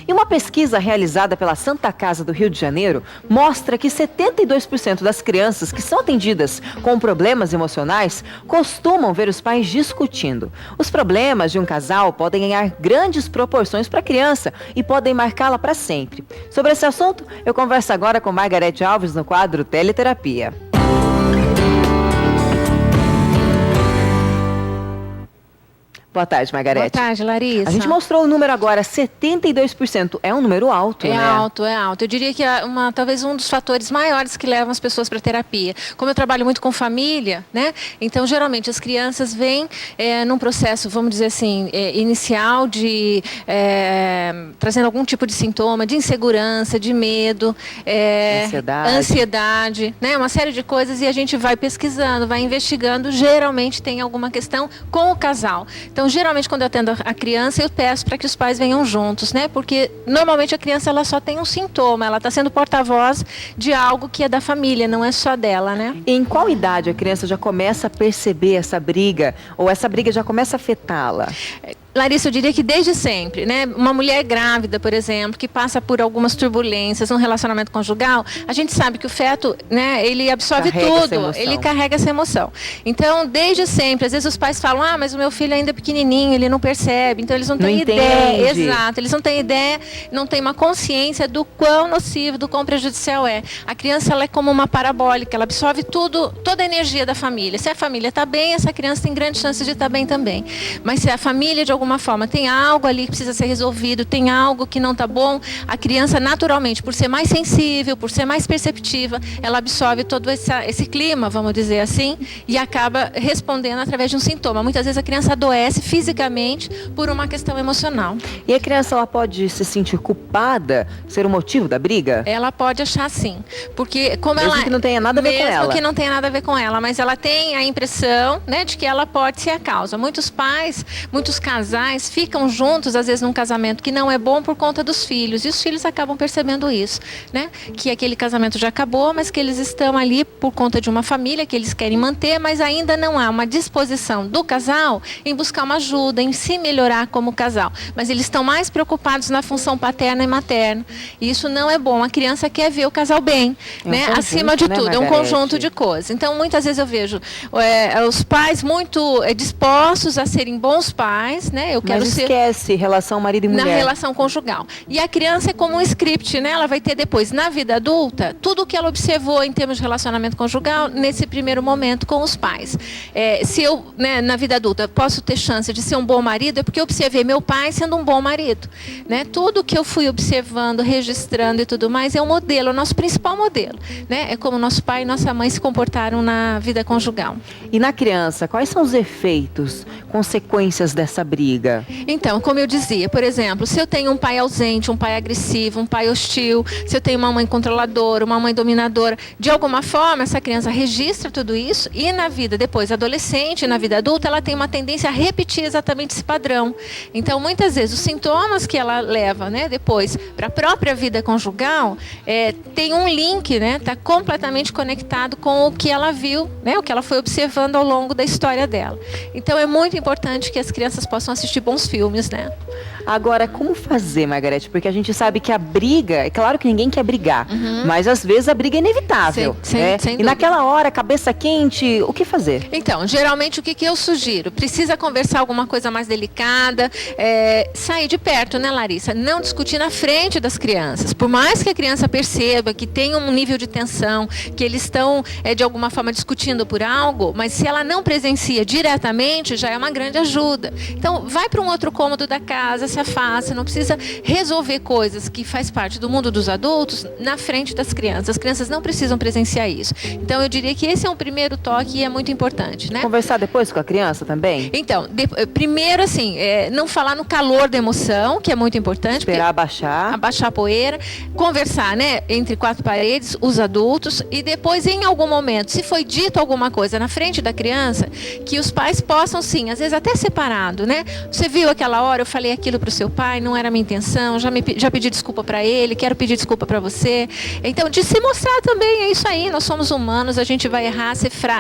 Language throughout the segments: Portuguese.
E uma pesquisa realizada pela Santa Casa do Rio de Janeiro mostra que 72% das crianças que são atendidas com problemas emocionais costumam ver os pais discutindo. Os problemas de um casal podem ganhar grandes proporções para a criança e podem marcá-la para sempre. Sobre esse assunto, eu converso agora com Margarete Alves no quadro Teleterapia. Boa tarde, Margarete. Boa tarde, Larissa. A gente mostrou o número agora, 72%. É um número alto, né? É alto. Eu diria que é talvez um dos fatores maiores que levam as pessoas para a terapia. Como eu trabalho muito com família, né? Então, geralmente, as crianças vêm num processo, vamos dizer assim, inicial de trazendo algum tipo de sintoma, de insegurança, de medo, ansiedade, né? Uma série de coisas, e a gente vai pesquisando, vai investigando. Geralmente tem alguma questão com o casal. Então, geralmente, quando eu atendo a criança, eu peço para que os pais venham juntos, né? Porque, normalmente, a criança ela só tem um sintoma, ela está sendo porta-voz de algo que é da família, não é só dela, né? E em qual idade a criança já começa a perceber essa briga, ou essa briga já começa a afetá-la? Larissa, eu diria que desde sempre, né? Uma mulher grávida, por exemplo, que passa por algumas turbulências no relacionamento conjugal, a gente sabe que o feto, né, ele absorve tudo, ele carrega essa emoção. Então, desde sempre, às vezes os pais falam, mas o meu filho ainda é pequenininho, ele não percebe, então eles não têm ideia. Exato, eles não têm ideia, não têm uma consciência do quão nocivo, do quão prejudicial é. A criança, ela é como uma parabólica, ela absorve tudo, toda a energia da família. Se a família está bem, essa criança tem grande chance de estar bem também. Mas se a família, de alguma forma, tem algo ali que precisa ser resolvido, tem algo que não está bom, a criança, naturalmente, por ser mais sensível, por ser mais perceptiva, ela absorve todo esse clima, vamos dizer assim, e acaba respondendo através de um sintoma. Muitas vezes a criança adoece fisicamente por uma questão emocional. E a criança, ela pode se sentir culpada, ser o motivo da briga? Ela pode achar sim, porque como mesmo que não tenha nada a ver com ela. Mesmo que não tenha nada a ver com ela, mas ela tem a impressão, né, de que ela pode ser a causa. Muitos pais, muitos casais ficam juntos, às vezes num casamento que não é bom por conta dos filhos, e os filhos acabam percebendo isso, né? Que aquele casamento já acabou, mas que eles estão ali por conta de uma família que eles querem manter, mas ainda não há uma disposição do casal em buscar uma ajuda, em se melhorar como casal. Mas eles estão mais preocupados na função paterna e materna. E isso não é bom. A criança quer ver o casal bem, né? Acima de tudo, é um conjunto de coisas. Então, muitas vezes eu vejo os pais muito dispostos a serem bons pais, né? Mas esquece relação marido e mulher. Na relação conjugal. E a criança é como um script, né? Ela vai ter depois, na vida adulta, tudo o que ela observou em termos de relacionamento conjugal nesse primeiro momento com os pais. Se eu, né, na vida adulta, posso ter chance de ser um bom marido, é porque eu observei meu pai sendo um bom marido, né? Tudo que eu fui observando, registrando e tudo mais é um modelo, é o nosso principal modelo, né? É como nosso pai e nossa mãe se comportaram na vida conjugal. E na criança, quais são os efeitos, consequências dessa briga? Então, como eu dizia, por exemplo, se eu tenho um pai ausente, um pai agressivo, um pai hostil, se eu tenho uma mãe controladora, uma mãe dominadora, de alguma forma essa criança registra tudo isso e na vida depois adolescente, na vida adulta, ela tem uma tendência a repetir exatamente esse padrão. Então, muitas vezes, os sintomas que ela leva, né, depois para a própria vida conjugal, tem um link, né, está completamente conectado com o que ela viu, né, o que ela foi observando ao longo da história dela. Então, é muito importante que as crianças possam assistir bons filmes, né? Agora, como fazer, Margarete? Porque a gente sabe que a briga, é claro que ninguém quer brigar, mas às vezes a briga é inevitável. Sem e naquela hora, cabeça quente, o que fazer? Então, geralmente o que eu sugiro? Precisa conversar alguma coisa mais delicada, sair de perto, né, Larissa? Não discutir na frente das crianças. Por mais que a criança perceba que tem um nível de tensão, que eles estão, de alguma forma, discutindo por algo, mas se ela não presencia diretamente, já é uma grande ajuda. Então, vai para um outro cômodo da casa, se afasta, não precisa resolver coisas que faz parte do mundo dos adultos na frente das crianças. As crianças não precisam presenciar isso. Então, eu diria que esse é um primeiro toque e é muito importante, né? Conversar depois com a criança também? Então, primeiro, assim, não falar no calor da emoção, que é muito importante. Esperar abaixar. Abaixar a poeira. Conversar, né, entre quatro paredes, os adultos, e depois, em algum momento, se foi dito alguma coisa na frente da criança, que os pais possam, sim, às vezes até separado, né, Você viu aquela hora, eu falei aquilo para o seu pai, não era a minha intenção, já pedi desculpa para ele, quero pedir desculpa para você. Então, de se mostrar também, é isso aí, nós somos humanos, a gente vai errar,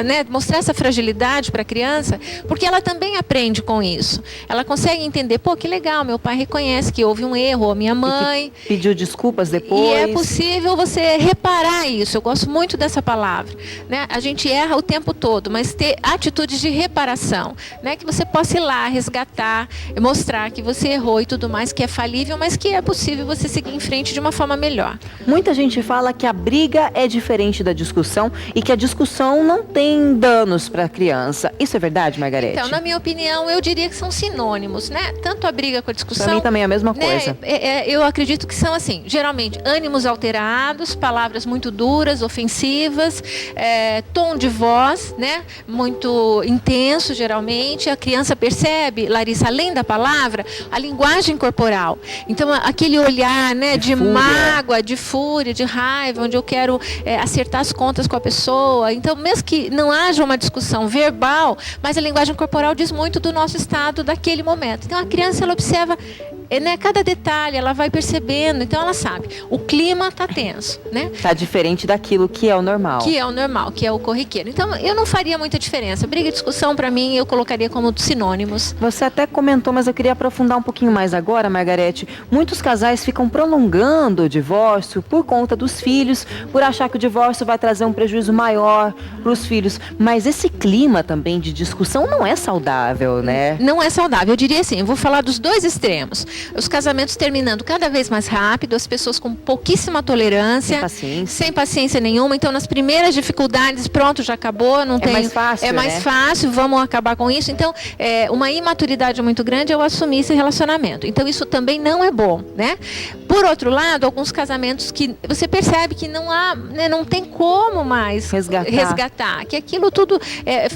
né? Mostrar essa fragilidade para a criança, porque ela também aprende com isso. Ela consegue entender, pô, que legal, meu pai reconhece que houve um erro, ou minha mãe. Pediu desculpas depois. E é possível você reparar isso, eu gosto muito dessa palavra. Né? A gente erra o tempo todo, mas ter atitudes de reparação, né? Que você possa ir lá, resgatar, mostrar que você errou e tudo mais, que é falível, mas que é possível você seguir em frente de uma forma melhor. Muita gente fala que a briga é diferente da discussão e que a discussão não tem danos para a criança. Isso é verdade, Margarete? Então, na minha opinião, eu diria que são sinônimos, né? Tanto a briga com a discussão... Para mim também é a mesma coisa. Eu acredito que são assim, geralmente, ânimos alterados, palavras muito duras, ofensivas, tom de voz, né? Muito intenso, geralmente. A criança percebe, Larissa, além da palavra, a linguagem corporal. Então, aquele olhar, né, de mágoa, de fúria, de raiva, onde eu quero acertar as contas com a pessoa. Então, mesmo que não haja uma discussão verbal, mas a linguagem corporal diz muito do nosso estado daquele momento. Então, a criança, ela observa, né, cada detalhe, ela vai percebendo, então ela sabe, o clima está tenso, né? Está diferente daquilo que é o normal. Que é o normal, que é o corriqueiro. Então, eu não faria muita diferença. Briga e discussão, para mim, eu colocaria como sinônimos. Você até comentou, mas eu queria aprofundar um pouquinho mais agora, Margarete. Muitos casais ficam prolongando o divórcio por conta dos filhos, por achar que o divórcio vai trazer um prejuízo maior para os filhos. Mas esse clima também de discussão não é saudável, né? Não é saudável. Eu diria assim, eu vou falar dos dois extremos. Os casamentos terminando cada vez mais rápido, as pessoas com pouquíssima tolerância, sem paciência nenhuma. Então, nas primeiras dificuldades, pronto, já acabou, não tem. Mais fácil, é mais fácil, vamos acabar com isso. Então, uma imaturidade muito grande eu assumir esse relacionamento. Então, isso também não é bom, né? Por outro lado, alguns casamentos que você percebe que não há, né, não tem como mais resgatar, que aquilo tudo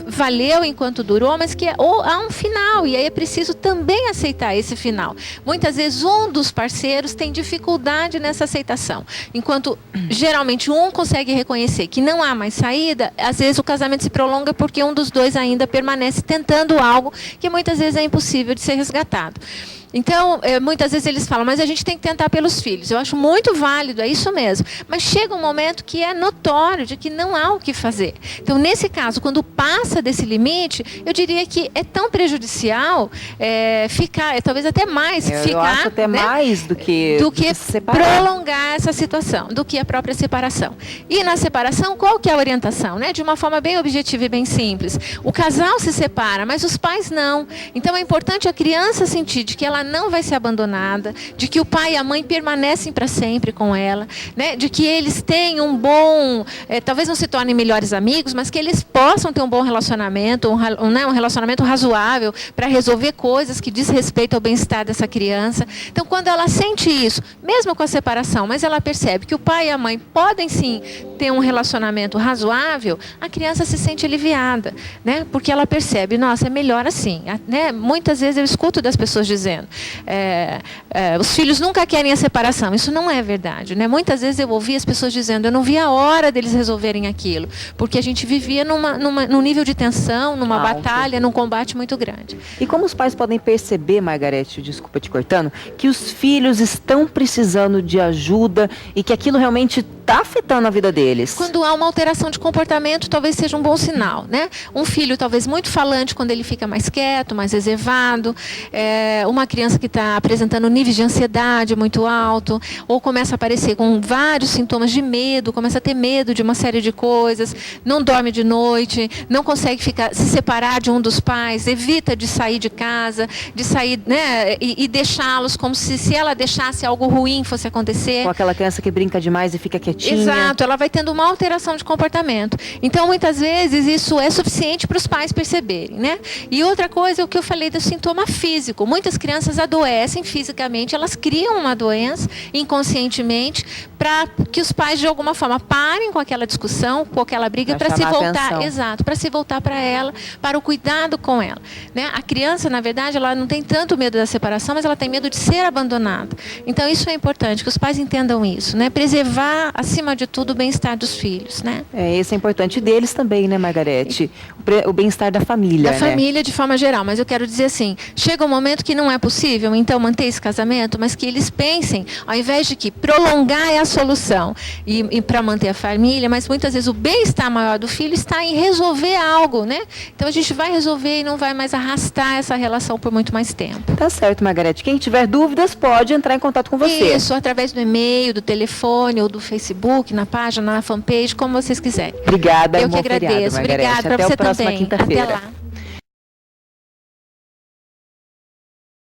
valeu enquanto durou, mas que há um final, e aí é preciso também aceitar esse final. Muitas vezes um dos parceiros tem dificuldade nessa aceitação. Enquanto geralmente um consegue reconhecer que não há mais saída, às vezes o casamento se prolonga porque um dos dois ainda permanece tentando algo que muitas vezes é impossível de ser resgatado. Então, muitas vezes eles falam, mas a gente tem que tentar pelos filhos. Eu acho muito válido, é isso mesmo. Mas chega um momento que é notório de que não há o que fazer. Então, nesse caso, quando passa desse limite, eu diria que é tão prejudicial ficar, talvez até mais ficar... Eu acho até, né, mais do que prolongar essa situação, do que a própria separação. E na separação, qual que é a orientação? Né? De uma forma bem objetiva e bem simples. O casal se separa, mas os pais não. Então, é importante a criança sentir de que ela não vai ser abandonada, de que o pai e a mãe permanecem para sempre com ela, né? De que eles têm um bom, talvez não se tornem melhores amigos, mas que eles possam ter um bom relacionamento, um relacionamento razoável para resolver coisas que diz respeito ao bem-estar dessa criança. Então, quando ela sente isso, mesmo com a separação, mas ela percebe que o pai e a mãe podem sim ter um relacionamento razoável, a criança se sente aliviada, né? Porque ela percebe, nossa, é melhor assim, né? Muitas vezes eu escuto das pessoas dizendo, os filhos nunca querem a separação. Isso não é verdade, né? Muitas vezes eu ouvi as pessoas dizendo, eu não vi a hora deles resolverem aquilo, porque a gente vivia num nível de tensão, numa batalha, num combate muito grande. E como os pais podem perceber, Margarete, desculpa te cortando, que os filhos estão precisando de ajuda e que aquilo realmente está afetando a vida deles? Quando há uma alteração de comportamento, talvez seja um bom sinal, né? Um filho talvez muito falante quando ele fica mais quieto, mais reservado, uma criança que está apresentando níveis de ansiedade muito alto, ou começa a aparecer com vários sintomas de medo, começa a ter medo de uma série de coisas, não dorme de noite, não consegue se separar de um dos pais, evita de sair de casa, de sair, né, e deixá-los como se ela deixasse algo ruim fosse acontecer. Com aquela criança que brinca demais e fica quietinha. Exato, ela vai tendo uma alteração de comportamento. Então, muitas vezes, isso é suficiente para os pais perceberem, né? E outra coisa é o que eu falei do sintoma físico. Muitas crianças adoecem fisicamente, elas criam uma doença inconscientemente para que os pais, de alguma forma, parem com aquela discussão, com aquela briga, para se voltar, exato, para se voltar para ela, para o cuidado com ela, né? A criança, na verdade, ela não tem tanto medo da separação, mas ela tem medo de ser abandonada. Então, isso é importante, que os pais entendam isso, né? Preservar as acima de tudo, o bem-estar dos filhos, né? Esse é importante deles também, né, Margarete? O bem-estar da família, da família de forma geral, mas eu quero dizer assim, chega um momento que não é possível, então, manter esse casamento, mas que eles pensem, ao invés de que prolongar é a solução e para manter a família, mas muitas vezes o bem-estar maior do filho está em resolver algo, né? Então a gente vai resolver e não vai mais arrastar essa relação por muito mais tempo. Tá certo, Margarete. Quem tiver dúvidas pode entrar em contato com você. Isso, através do e-mail, do telefone ou do Facebook, na página, na fanpage, como vocês quiserem. Obrigada, eu que agradeço. Feriado, Margarete. Obrigada para você também. Até a próxima quinta-feira. Até lá.